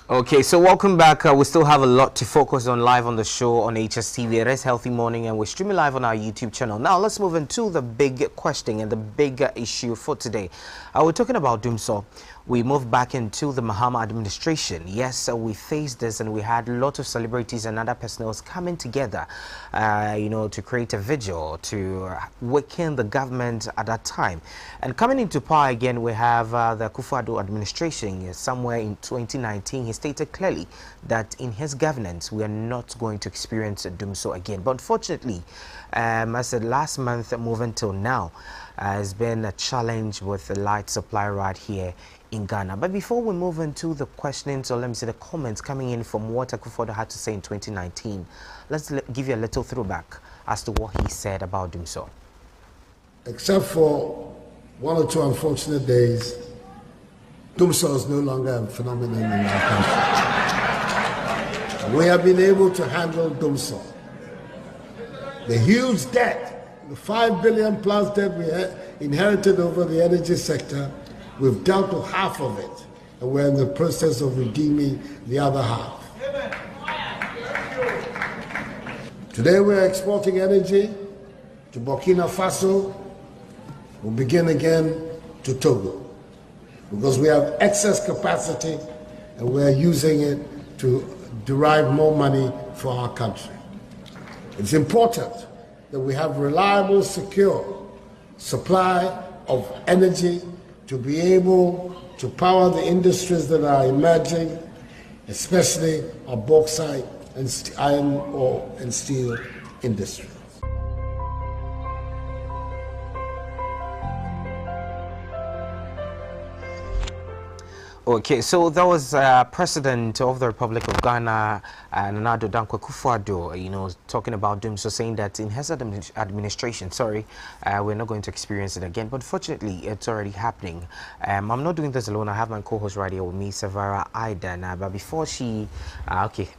Okay, so welcome back. We still have a lot to focus on live on the show on Hstv. It is Healthy Morning and we're streaming live on our YouTube channel. Now, let's move into the big question and the big issue for today. We're talking about Dumso. We moved back into the Mahama administration. Yes, we faced this and we had a lot of celebrities and other personnel coming together, to create a vigil to weaken the government at that time. And coming into power again, we have the Akufo-Addo administration. Somewhere in 2019, he stated clearly that in his governance, we are not going to experience a Dumso again. But unfortunately, as I said, last month, moving till now, has been a challenge with the light supply right here in Ghana. But before we move into the questions, or let me say the comments coming in from what Akufo-Addo had to say in 2019, let's give you a little throwback as to what he said about Dumso. Except for one or two unfortunate days, Dumso is no longer a phenomenon in our country. We have been able to handle Dumso. The huge debt, the 5 billion plus debt we inherited over the energy sector, we've dealt with half of it, and we're in the process of redeeming the other half. Today we're exporting energy to Burkina Faso. We'll begin again to Togo, because we have excess capacity and we're using it to derive more money for our country. It's important that we have reliable, secure supply of energy to be able to power the industries that are emerging, especially our bauxite and iron ore and steel industry. Okay, so that was President of the Republic of Ghana, Nana Addo Dankwa Akufo-Addo, talking about Dumso, saying that in his administration, we're not going to experience it again. But fortunately, it's already happening. I'm not doing this alone. I have my co-host right here with me, Savara Aida. But before she,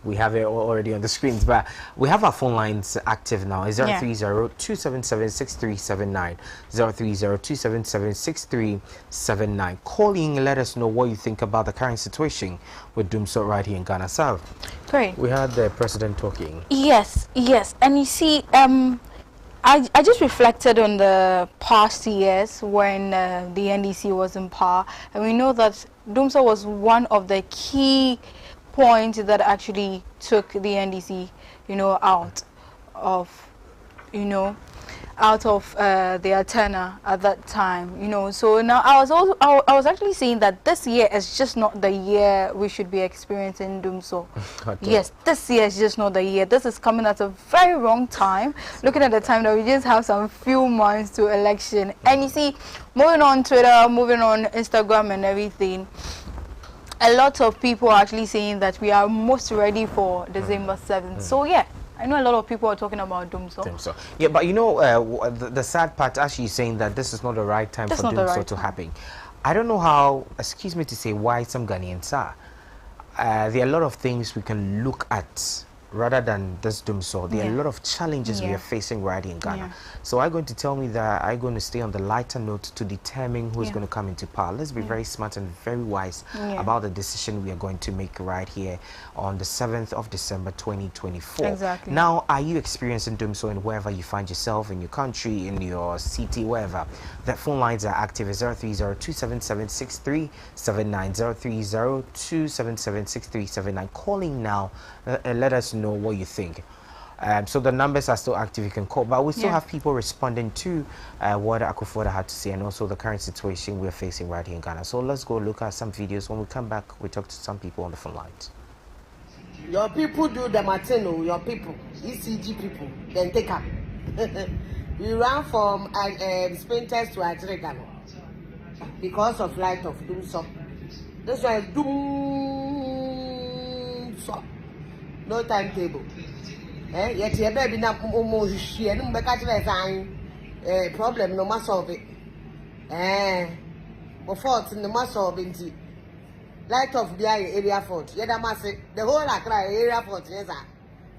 we have it already on the screens, but we have our phone lines active now. It's 030-277-6379, 030-277-6379. Calling, let us know what you think about the current situation with Dumso right here in Ghana. So, great. We had the president talking. Yes. And you see, I just reflected on the past years when the NDC was in power, and we know that Dumso was one of the key points that actually took the NDC, out of their tenure at that time, So now I was actually saying that this year is just not the year we should be experiencing Dumso. Yes, this year is just not the year. This is coming at a very wrong time. Looking at the time that we just have some few months to election, and you see, moving on Twitter, moving on Instagram, and everything. A lot of people are actually saying that we are most ready for December 7th. So yeah. I know a lot of people are talking about Dumso. Yeah, but the sad part, actually saying that this is not the right time for Dumso to happen. I don't know how, excuse me to say, why some Ghanaians are. There are a lot of things we can look at rather than this Dumso. There are a lot of challenges we are facing right in Ghana. So are you going to tell me that I'm going to stay on the lighter note to determine who's going to come into power? Let's be very smart and very wise about the decision we are going to make right here on the 7th of December 2024. Exactly. Now, are you experiencing Dumso in wherever you find yourself, in your country, in your city, wherever? The phone lines are active. 030-277-6379, 030-277-6379. Calling now, let us know what you think. So the numbers are still active, you can call, but we still have people responding to what Akufo-Addo had to say, and also the current situation we're facing right here in Ghana. So let's go look at some videos. When we come back, we talk to some people on the phone lines. Your people do the Martino, your people, ECG people, then take up. We ran from Sprinters to Adregano because of light of Dumso. This was Dumso. No timetable. Yet your baby not almost she and problem no matter of it. Before in the master of it. Light of the area fort. Yet I must say the whole Accra area fort, yes,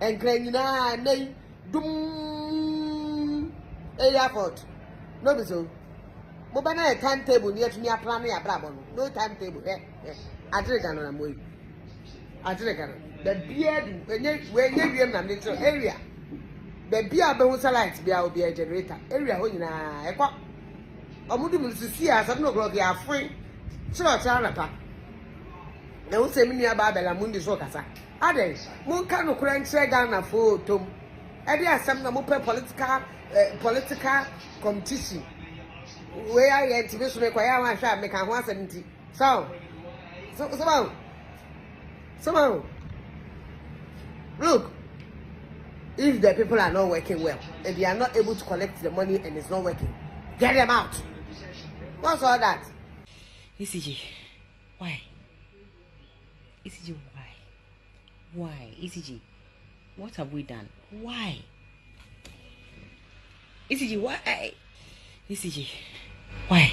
and Crane Doom area fort. No, so. Mobile timetable near to me, a plan, no timetable. I drink another way. Ajireka. The beard when you na nature area. The beard be who light be will be a generator. Area ho nyina ekwa. Omudu mu sisi a 7 o'clock ya free. So try pa. Na wo se mi nua ba bela mundi so kasa. Ade, mun ka no kura nkyere Ghana photo. E dey asem na mo pe political competition. Where I am to be so make ya wan hwa make ho asem nti. So, look, if the people are not working well and they are not able to collect the money and it's not working, get them out. What's all that? ECG, why? ECG, why? Why? ECG, what have we done? Why? ECG, why? ECG, why?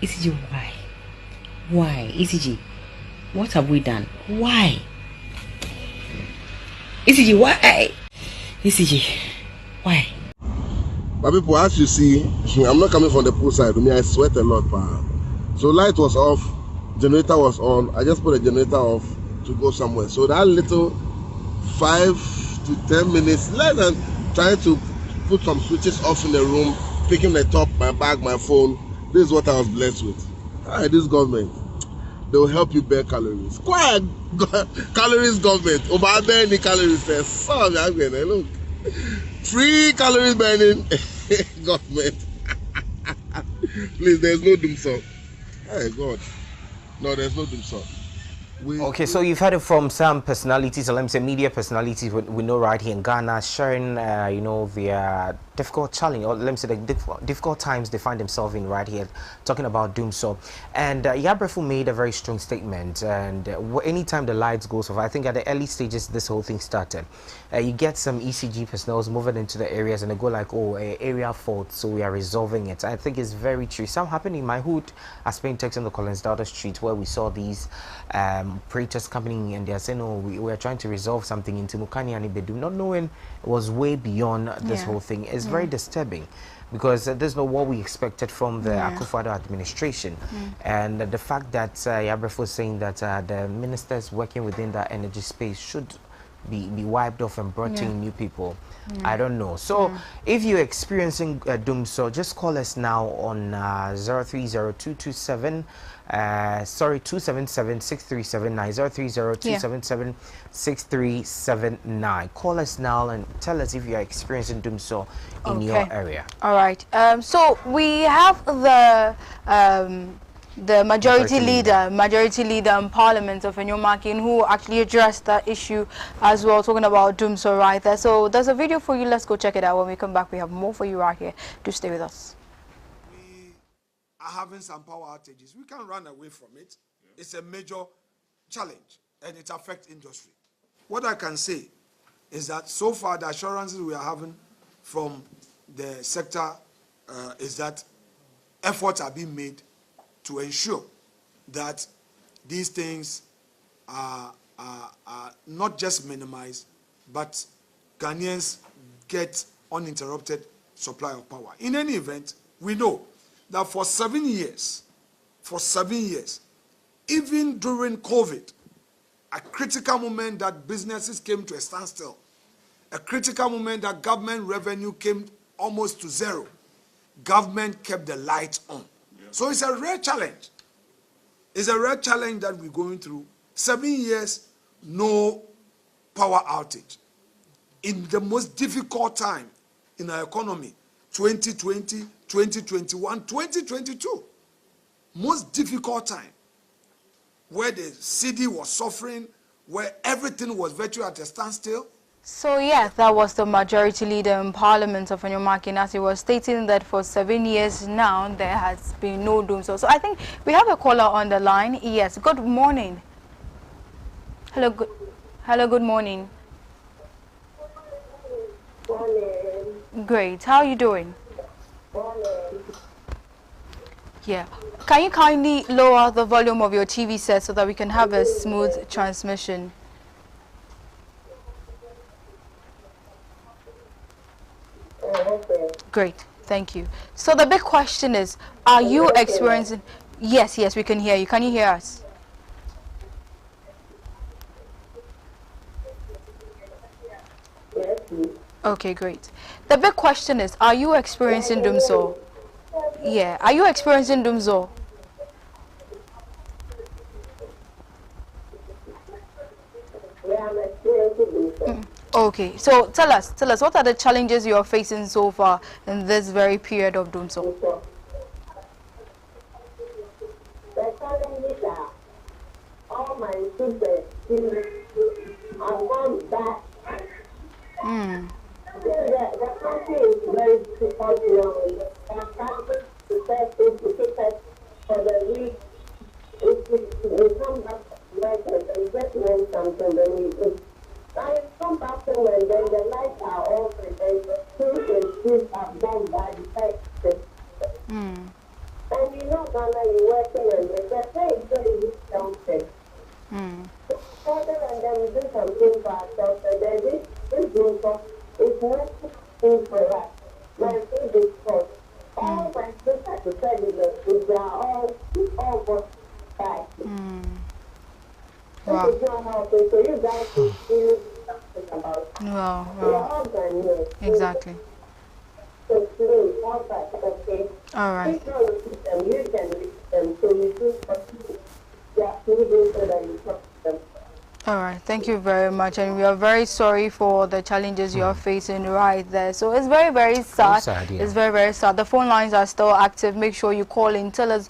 ECG, why? Why? ECG, what have we done? Why? ECG, why? ECG, why? But people, as you see, I'm not coming from the pool side. I sweat a lot, pa. So light was off, generator was on. I just put the generator off to go somewhere. So that little 5 to 10 minutes, less than trying to put some switches off in the room, picking the top, my bag, my phone. This is what I was blessed with. Alright, this government, they will help you burn calories. Quiet calories government. Over there any calories there. So look. Free calories burning government. Please, there's no doom song. Hey God. No, there's no doom song. Okay, so you've heard it from some personalities, or let me say media personalities we know right here in Ghana, sharing, you know, their difficult challenge, or let me say the difficult times they find themselves in right here, talking about doom so. And Yabrefo made a very strong statement, and anytime the lights goes off, I think at the early stages this whole thing started, you get some ECG personnel moving into the areas and they go like, oh, area fault, so we are resolving it. I think it's very true. Some happened in my hood, as Spain Tex on the Collins Daughter Street, where we saw these operators coming in and they're saying, oh, we are trying to resolve something into Mukani and Ibedu, not knowing it was way beyond this whole thing. It's very disturbing, because there's not what we expected from the Akufo-Addo administration. And the fact that Yabrefo was saying that the ministers working within that energy space should be wiped off and brought in new people. I don't know. So if you're experiencing doom, so just call us now on 030-227 277-6379 030-277-6379. Call us now and tell us if you are experiencing doom so in your area. All right. So we have the majority leader in Parliament of Enyumakin, who actually addressed that issue as well, talking about doom so right there. So there's a video for you. Let's go check it out. When we come back, we have more for you right here. Do stay with us. We are having some power outages. We can't run away from it. It's a major challenge and it affects industry. What I can say is that so far the assurances we are having from the sector is that efforts are being made to ensure that these things are not just minimized, but Ghanaians get uninterrupted supply of power. In any event, we know that for 7 years, even during COVID, a critical moment that businesses came to a standstill, a critical moment that government revenue came almost to zero, government kept the lights on. So it's a real challenge. It's a real challenge that we're going through. 7 years, no power outage. In the most difficult time in our economy, 2020, 2021, 2022. Most difficult time, where the city was suffering, where everything was virtually at a standstill. So yes, that was the majority leader in Parliament of Enyumakin, as he was stating that for 7 years now there has been no doom. So I think we have a caller on the line. Yes, good morning. Hello, good morning. Great. How are you doing? Yeah. Can you kindly lower the volume of your TV set so that we can have a smooth transmission? Great, thank you. So the big question is, are you experiencing... Yes, we can hear you. Can you hear us? Okay, great. The big question is, are you experiencing doomsday? Yeah, are you experiencing doomsday? Yeah, I'm experiencing doomsday. Okay, so tell us, what are the challenges you are facing so far in this very period of doomsday? The challenges are all my children have gone back. The country is very difficult now. They are trying to test it to keep us for the week. If we come back to work and we just want something, then we do. Now you come back home and then the lights are off and then the food and food have gone by the fact. And you know, Ghana, you're working and the pay is very downstairs. Further and then we do something for ourselves and then this group is not thing for us. My food is cost. All my sisters to tell you that they are all got by. Wow. This is not how they so you guys should feel something about it. Wow, We are wow. all Ghanaians. Exactly. So please, all that, okay? All right. Please don't repeat them. You can repeat them. So you do what you are doing so that you talk to them. All right, thank you very much, and we are very sorry for the challenges you are facing right there. So it's very, very sad. Yeah. It's very, very sad. The phone lines are still active. Make sure you call in. Tell us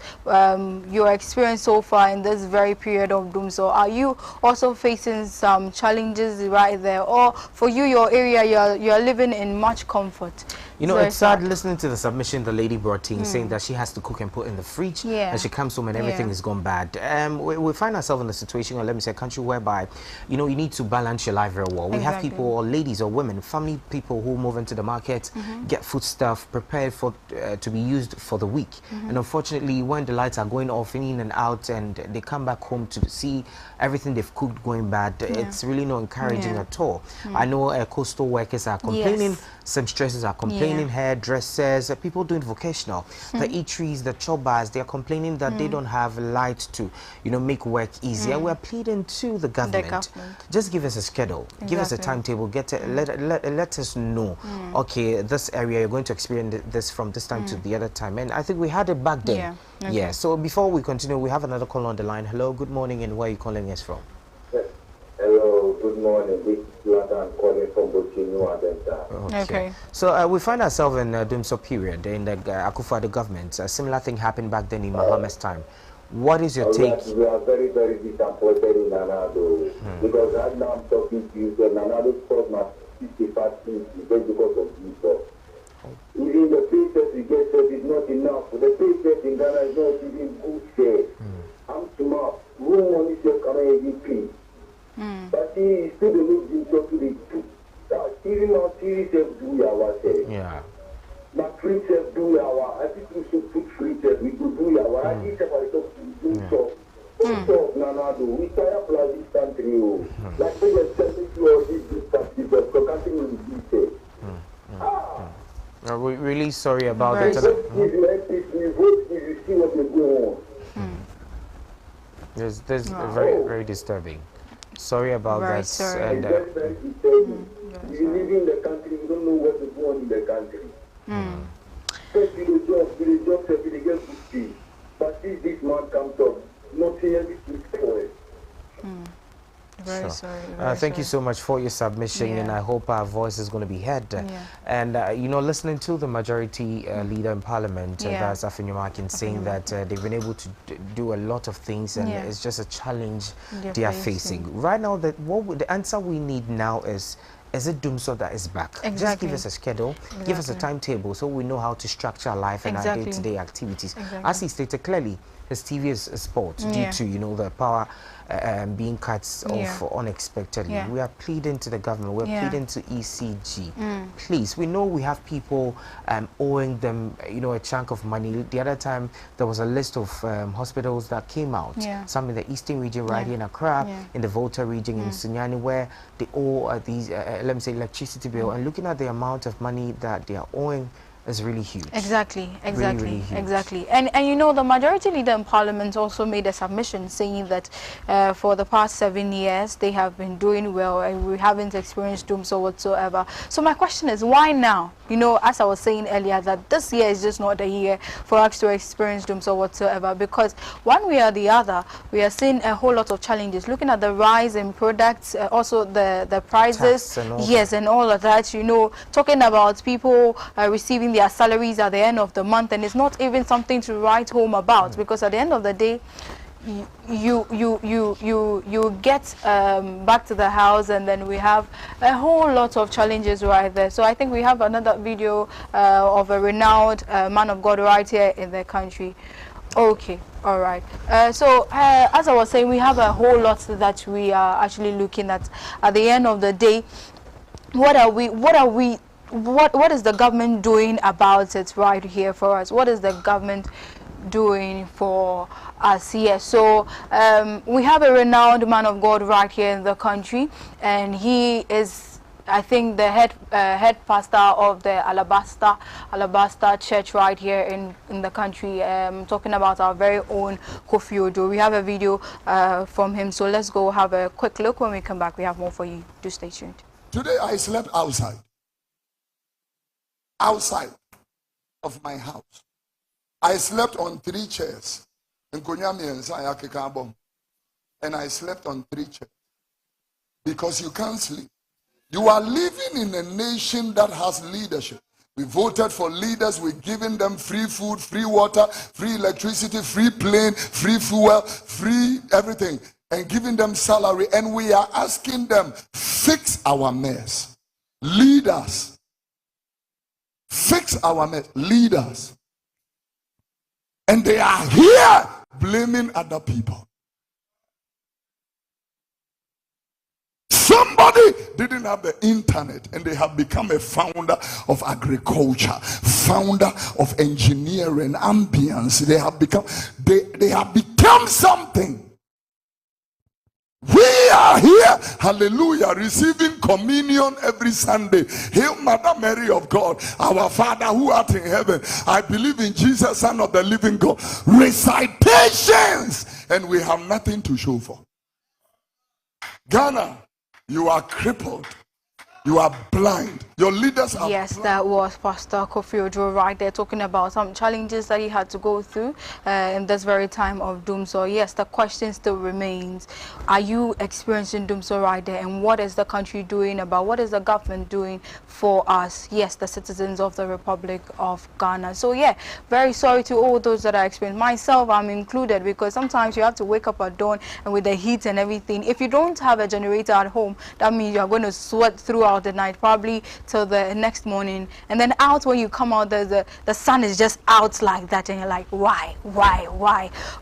your experience so far in this very period of doom. So are you also facing some challenges right there, or for you, your area, you're living in much comfort? You know, it's sad listening to the submission the lady brought in, saying that she has to cook and put in the fridge, and she comes home and everything is gone bad. We find ourselves in a situation, or let me say a country, whereby, you know, you need to balance your life very well. We have people, or ladies or women, family people who move into the market, get food stuff prepared for to be used for the week. And unfortunately, when the lights are going off in and out, and they come back home to see everything they've cooked going bad, it's really not encouraging at all. I know coastal workers are complaining, seamstresses are complaining, hairdressers, people doing vocational, the eateries, the chobbers, they are complaining that they don't have light to, you know, make work easier. We're pleading to the government, just give us a schedule, give us a timetable, let us know, okay, this area you're going to experience this from this time to the other time. And I think we had it back then. So before we continue, we have another call on the line. Hello, good morning, and where are you calling us from? Hello, good morning. This is Latan calling from Bukinu. Okay. So we find ourselves in a doomsday period in the Akufo-Addo government. A similar thing happened back then in Mohammed's time. What is your take? We are very, very disappointed in Nanado because right now I'm talking to you, so Nanado cost my 55 things just because of this. Even the paycheck we get is not enough. The paycheck in Ghana is not even good share. I'm smart. Room money share can I pay. But he still believes in talking to the even now, series of do our say. Yeah. But free self do our, I think we should put free self, we could do our, I think I talk to do so. So, Nanado, we try to apply this country. Like we are telling you all this country, but the country will be safe. We're really sorry about If that. you vote, if you see what is going on. This is very, very disturbing. Sorry about that. Sorry. And, Very, very disturbing. You live in the country, you don't know what is going on in the country. First, you the job, you get good fee. But if this man comes up, nothing else is for it. Very sorry. thank you so much for your submission, and I hope our voice is going to be heard. And you know, listening to the majority leader in Parliament, that's Afinyumakin, saying that they've been able to do a lot of things, and it's just a challenge they are facing right now. That the answer we need now is it doomsday that is back? Just give us a schedule, give us a timetable, so we know how to structure our life and our day-to-day activities. As he stated clearly, Hstv is sport due to, you know, the power being cut off unexpectedly. We are pleading to the government, we're pleading to ECG. Please, we know we have people owing them, you know, a chunk of money. The other time there was a list of hospitals that came out, some in the eastern region right here in Accra, in the Volta region in Sunyani, where they owe these, let me say, electricity bill, and looking at the amount of money that they are owing is really huge. Exactly. Really huge. Exactly. And you know, the majority leader in parliament also made a submission saying that for the past 7 years they have been doing well and we haven't experienced doomsday whatsoever. So my question is, why now? You know, as I was saying earlier, that this year is just not the year for us to experience doomsday whatsoever, because one way or the other we are seeing a whole lot of challenges. Looking at the rise in products, also the prices, yes, and all of that. You know, talking about people receiving their salaries at the end of the month, and it's not even something to write home about, because at the end of the day you get back to the house, and then we have a whole lot of challenges right there. So I think we have another video of a renowned man of God right here in the country. Okay, all right. So as I was saying, we have a whole lot that we are actually looking at the end of the day. What is the government doing about it right here for us? What is the government doing for us here? So we have a renowned man of God right here in the country, and he is, I think, the head pastor of the Alabaster Church right here in the country. Talking about our very own Kofi Odo. We have a video from him, so let's go have a quick look. When we come back, we have more for you. Do stay tuned. Today I slept outside of my house. I slept on 3 chairs. And I slept on 3 chairs. Because you can't sleep. You are living in a nation that has leadership. We voted for leaders. We're giving them free food, free water, free electricity, free plane, free fuel, free everything. And giving them salary. And we are asking them, fix our mess. Leaders. Fix our mess. Leaders. And they are here blaming other people. Somebody didn't have the internet and they have become a founder of agriculture, founder of engineering, ambience. They have become something. We are here, hallelujah, receiving communion every Sunday. Hail Mother Mary of God, our Father who art in heaven. I believe in Jesus, Son of the living God. Recitations, and we have nothing to show for. Ghana, you are crippled. You are blind. Your leaders are blind. That was Pastor Kofi Ojo right there, talking about some challenges that he had to go through in this very time of doomsday. Yes, the question still remains. Are you experiencing doomsday right there? And what is the country doing about? What is the government doing for us? Yes, the citizens of the Republic of Ghana. So yeah, very sorry to all those that are experiencing. Myself, I'm included, because sometimes you have to wake up at dawn, and with the heat and everything, if you don't have a generator at home, that means you're going to sweat throughout the night, probably till the next morning, and then out when you come out, the sun is just out like that, and you're like, why?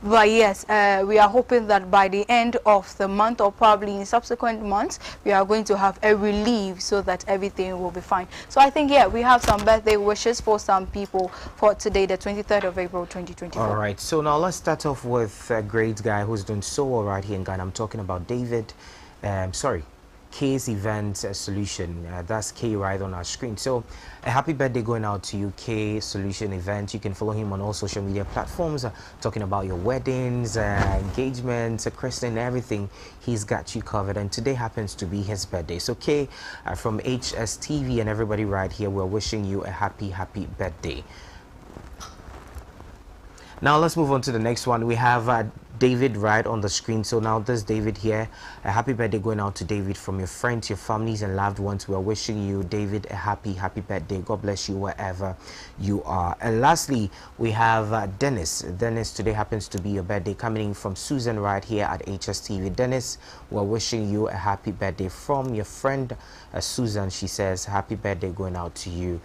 But yes, we are hoping that by the end of the month, or probably in subsequent months, we are going to have a relief so that everything will be fine. So I think, yeah, we have some birthday wishes for some people for today, the 23rd of April 2024. All right, so now let's start off with a great guy who's doing so well right here in Ghana. I'm talking about K's Event Solution. That's K right on our screen. So a happy birthday going out to you, K Solution Event. You can follow him on all social media platforms, talking about your weddings, engagements, christening, everything. He's got you covered, and today happens to be his birthday. So K, from Hstv and everybody right here, we're wishing you a happy birthday. Now let's move on to the next one. We have David right on the screen. So now this David here, a happy birthday going out to David from your friends, your families and loved ones. We are wishing you, David, a happy birthday. God bless you wherever you are. And lastly, we have Dennis. Dennis, today happens to be your birthday, coming in from Susan right here at Hstv. Dennis, we're wishing you a happy birthday from your friend Susan. She says happy birthday going out to you,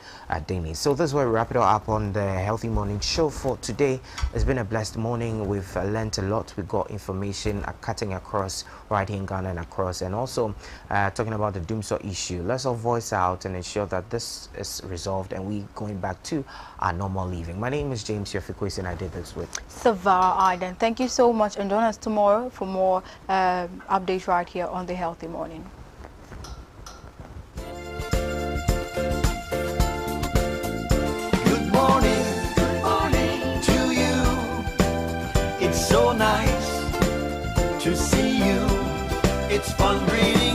Dennis. So this is where we wrap it all up on the Healthy Morning Show for today. It's been a blessed morning. We've learned a lot. We got information cutting across right here in Ghana and across, and also talking about the doomsday issue. Let's all voice out and ensure that this is resolved and we going back to our normal living. My name is James Yofikwesi, and I did this with Savara Arden. Thank you so much, and join us tomorrow for more updates right here on the Healthy Morning. to see you. It's fun reading